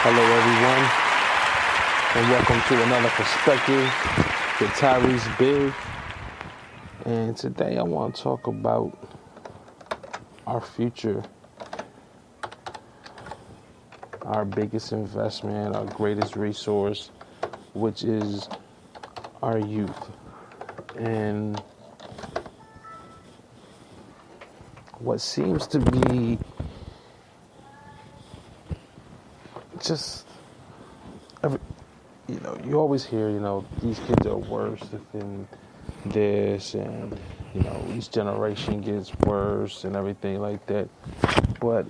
Hello, everyone, and welcome to another perspective with Tyrese Big. And today I want to talk about our future, our biggest investment, our greatest resource, which is our youth. And what seems to be just you always hear, these kids are worse than this, and each generation gets worse and everything like that. But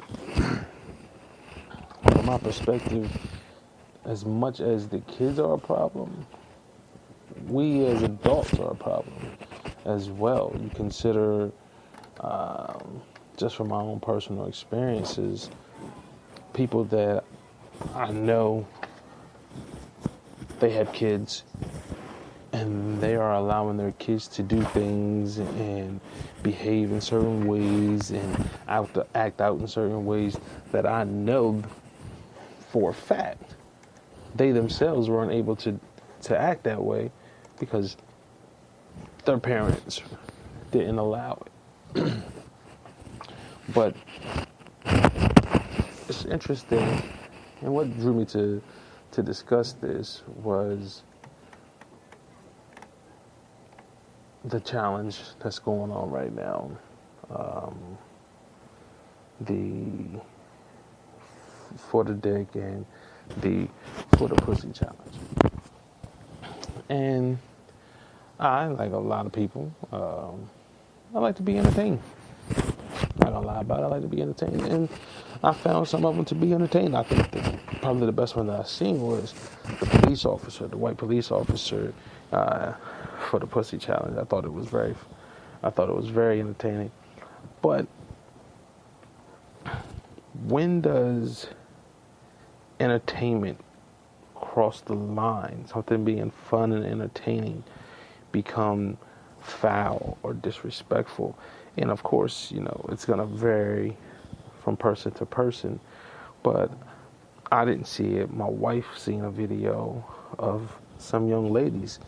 from my perspective, as much as the kids are a problem, we as adults are a problem as well. You consider, just from my own personal experiences, people that I know, they have kids and they are allowing their kids to do things and behave in certain ways and act out in certain ways that I know for a fact they themselves weren't able to act that way because their parents didn't allow it. But it's interesting, and what drew me to discuss this was the challenge that's going on right now, the For the Dick and the For the Pussy challenge. And I, like a lot of people, I like to be entertained. I'm not gonna lie about it, I like to be entertained. And I found some of them to be entertained. I think probably the best one that I seen was the white police officer, for the Pussy challenge. I thought it was very entertaining. But when does entertainment cross the line, something being fun and entertaining, become foul or disrespectful? And of course, it's going to vary from person to person, but I didn't see it. My wife seen a video of some young ladies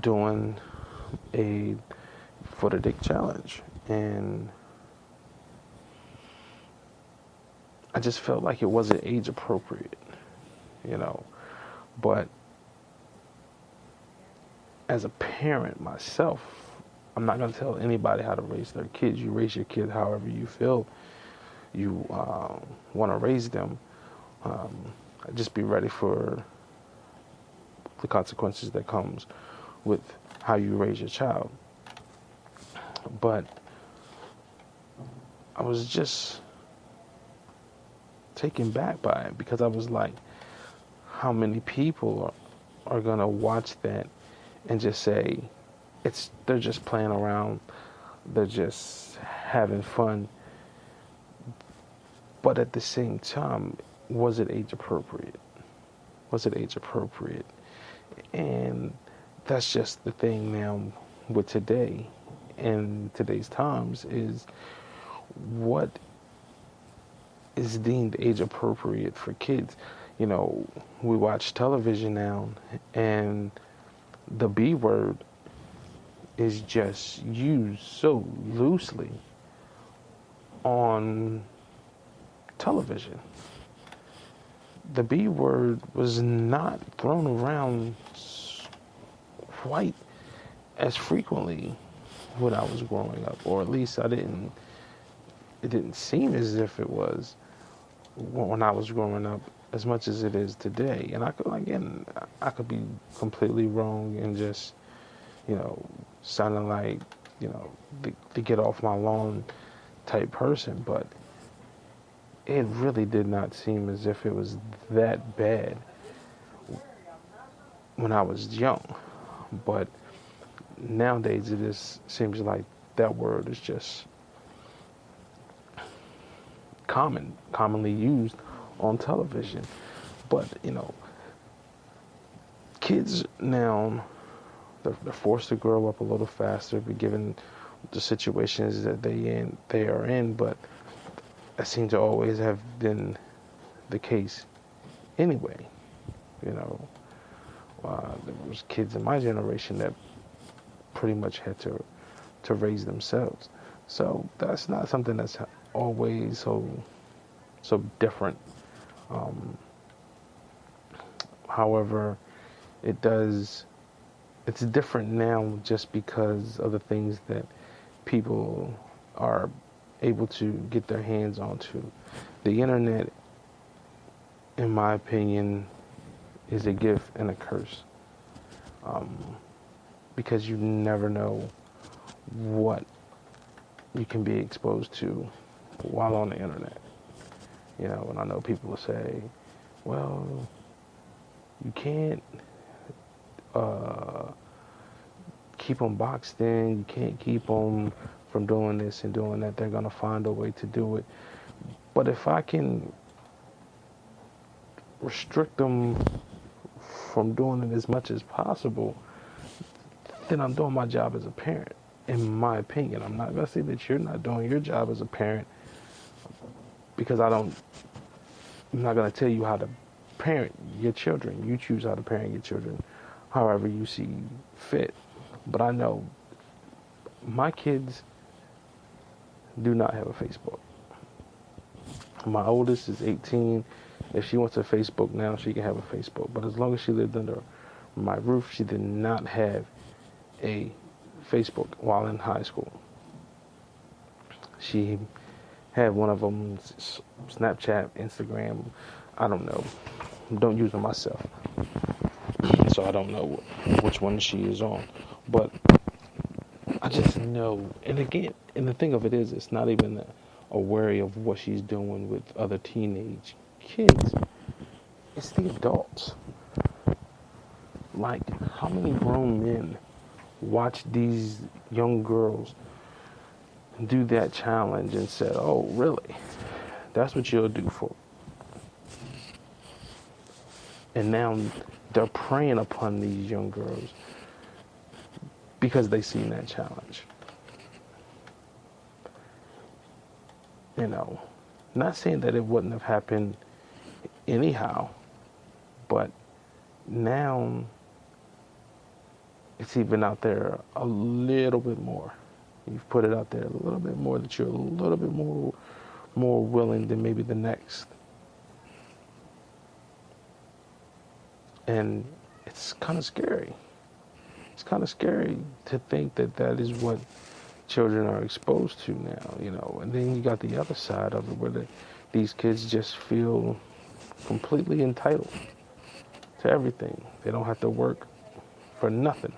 doing a For the Dick challenge, and I just felt like it wasn't age appropriate, but as a parent myself, I'm not going to tell anybody how to raise their kids. You raise your kids however you feel you want to raise them. Just be ready for the consequences that comes with how you raise your child. But I was just taken back by it because I was like, how many people are going to watch that and just say, they're just playing around, they're just having fun. But at the same time, was it age appropriate? And that's just the thing now with today and today's times, is what is deemed age appropriate for kids. We watch television now, and the B word is just used so loosely on television. The B word was not thrown around quite as frequently when I was growing up, or at least it didn't seem as if it was when I was growing up as much as it is today. And I could be completely wrong and just, sounding like, the get off my lawn type person, but it really did not seem as if it was that bad when I was young. But nowadays it just seems like that word is just commonly used on television. But, kids now, they're forced to grow up a little faster, but given the situations that they are in, but that seems to always have been the case anyway. You know, there was kids in my generation that pretty much had to raise themselves. So that's not something that's always so different. Um, However, it does. It's different now just because of the things that people are able to get their hands onto. The internet, in my opinion, is a gift and a curse, um, because you never know what you can be exposed to while on the internet. You know, and I know people will say, well, you can't uh, keep them boxed in, you can't keep them from doing this and doing that. They're going to find a way to do it. But if I can restrict them from doing it as much as possible, then I'm doing my job as a parent, in my opinion. I'm not going to say that you're not doing your job as a parent, because I'm not going to tell you how to parent your children. You choose how to parent your children however you see fit. But I know my kids do not have a Facebook. My oldest is 18. If she wants a Facebook now, she can have a Facebook. But as long as she lived under my roof, she did not have a Facebook while in high school. She had one of them, Snapchat, Instagram. I don't know. Don't use them myself, so I don't know which one she is on. But I just know, and again, and the thing of it is, it's not even a worry of what she's doing with other teenage kids. It's the adults. Like, how many grown men watch these young girls do that challenge and said, oh, really? That's what you'll do for? And now they're preying upon these young girls because they seen that challenge. You know, not saying that it wouldn't have happened anyhow, but now it's even out there a little bit more. You've put it out there a little bit more, that you're a little bit more willing than maybe the next. And it's kind of scary. It's kind of scary to think that that is what children are exposed to now, you know. And then you got the other side of it where these kids just feel completely entitled to everything. They don't have to work for nothing.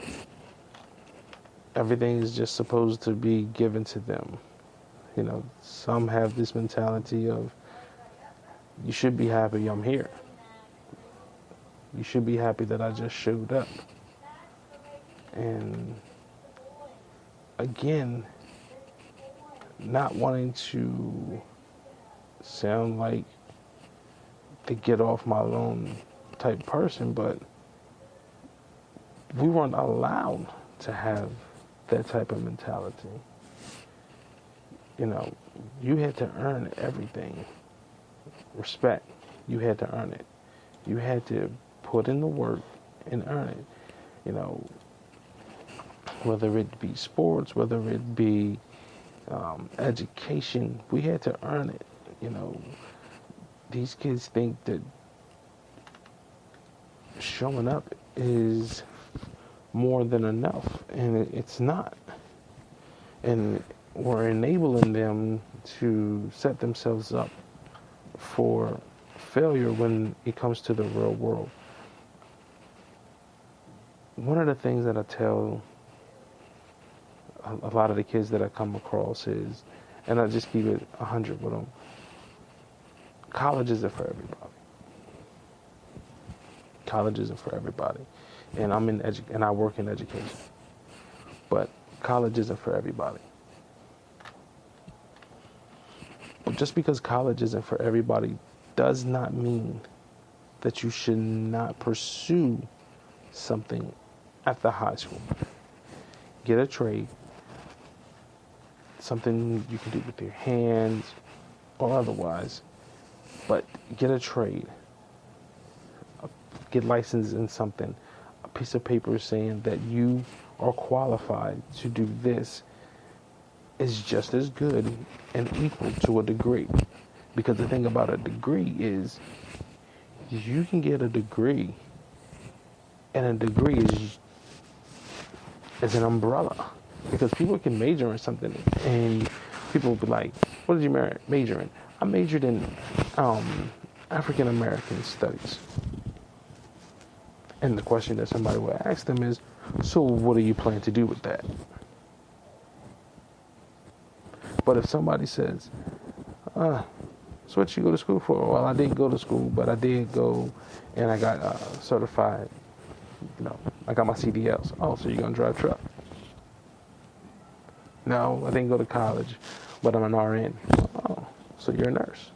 Everything is just supposed to be given to them. You know, some have this mentality of, you should be happy I'm here. You should be happy that I just showed up. And again, not wanting to sound like the get off my lawn type person, but we weren't allowed to have that type of mentality. You know, you had to earn everything. Respect, you had to earn it. You had to put in the work and earn it. You know, whether it be sports, whether it be education, we had to earn it. You know, these kids think that showing up is more than enough, and it's not. And we're enabling them to set themselves up for failure when it comes to the real world. One of the things that I tell a lot of the kids that I come across is, and I just keep it 100 with them, college isn't for everybody. College isn't for everybody. And and I work in education. But college isn't for everybody. But just because college isn't for everybody does not mean that you should not pursue something after high school. Get a trade, something you can do with your hands or otherwise, but get a trade. get licensed in something, a piece of paper saying that you are qualified to do this is just as good and equal to a degree. Because the thing about a degree is you can get a degree, and a degree is an umbrella. Because people can major in something, and people will be like, what did you major in? I majored in African American studies. And the question that somebody will ask them is, so what do you plan to do with that? But if somebody says, so what you go to school for? Well, I didn't go to school, but I did go and I got certified. I got my CDLs. Oh, so you're going to drive truck? No, I didn't go to college, but I'm an RN. Oh, so you're a nurse.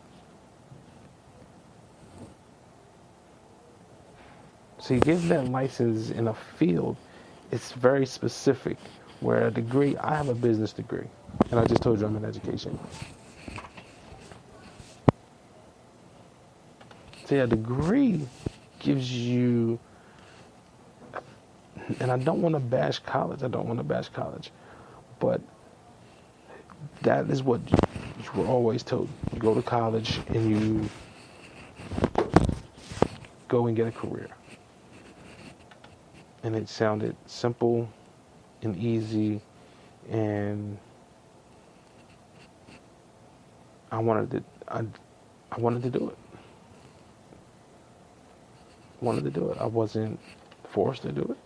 So you get that license in a field, it's very specific. Where a degree, I have a business degree, and I just told you I'm in education. See, a degree gives you, and I don't want to bash college, but that is what you were always told. You go to college and you go and get a career. And it sounded simple and easy, and I wanted to do it. I wanted to do it. I wasn't forced to do it.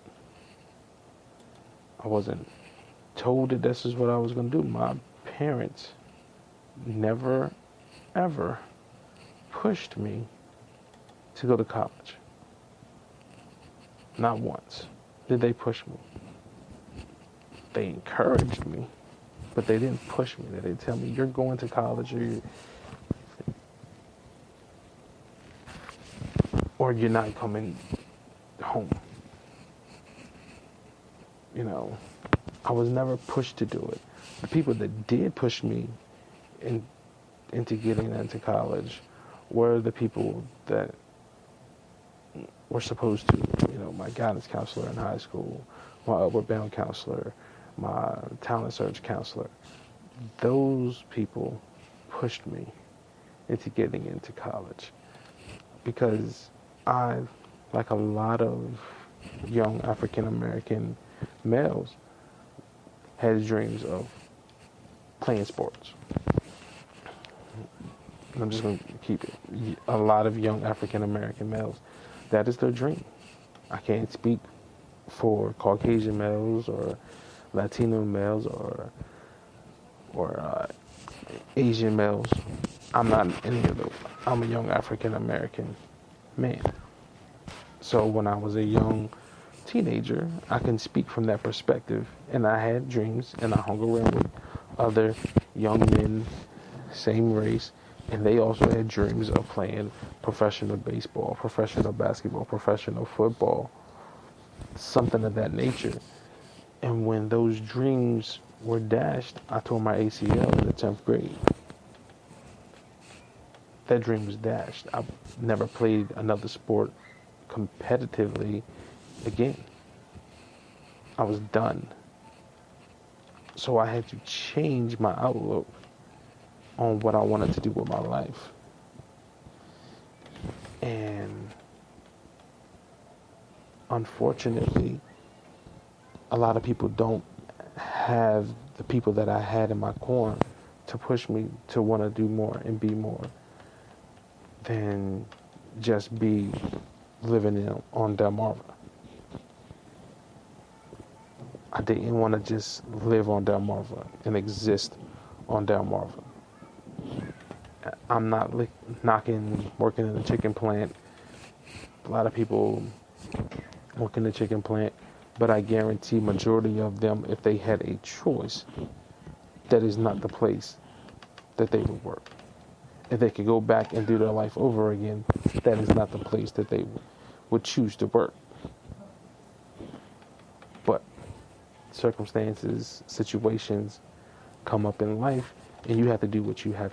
I wasn't told that this is what I was going to do. My parents never, ever pushed me to go to college. Not once did they push me. They encouraged me, but they didn't push me. They didn't tell me, you're going to college or you're not coming home. I was never pushed to do it. The people that did push me into getting into college were the people that were supposed to. My guidance counselor in high school, my upward bound counselor, my talent search counselor. Those people pushed me into getting into college because I, like a lot of young African American males, had dreams of playing sports. I'm just going to keep it. A lot of young African American males, that is their dream. I can't speak for Caucasian males or Latino males or Asian males. I'm not any of those. I'm a young African American man. So when I was a young teenager, I can speak from that perspective. And I had dreams, and I hung around with other young men, same race, and they also had dreams of playing professional baseball, professional basketball, professional football, something of that nature. And when those dreams were dashed, I tore my ACL in the 10th grade. That dream was dashed. I never played another sport competitively again. I was done. So I had to change my outlook on what I wanted to do with my life. And unfortunately, a lot of people don't have the people that I had in my corner to push me to want to do more and be more than just be living on Delmarva. I didn't want to just live on Delmarva and exist on Delmarva. I'm not knocking working in the chicken plant. A lot of people work in the chicken plant, but I guarantee majority of them, if they had a choice, that is not the place that they would work. If they could go back and do their life over again, that is not the place that they would choose to work. But circumstances, situations come up in life, and you have to do what you have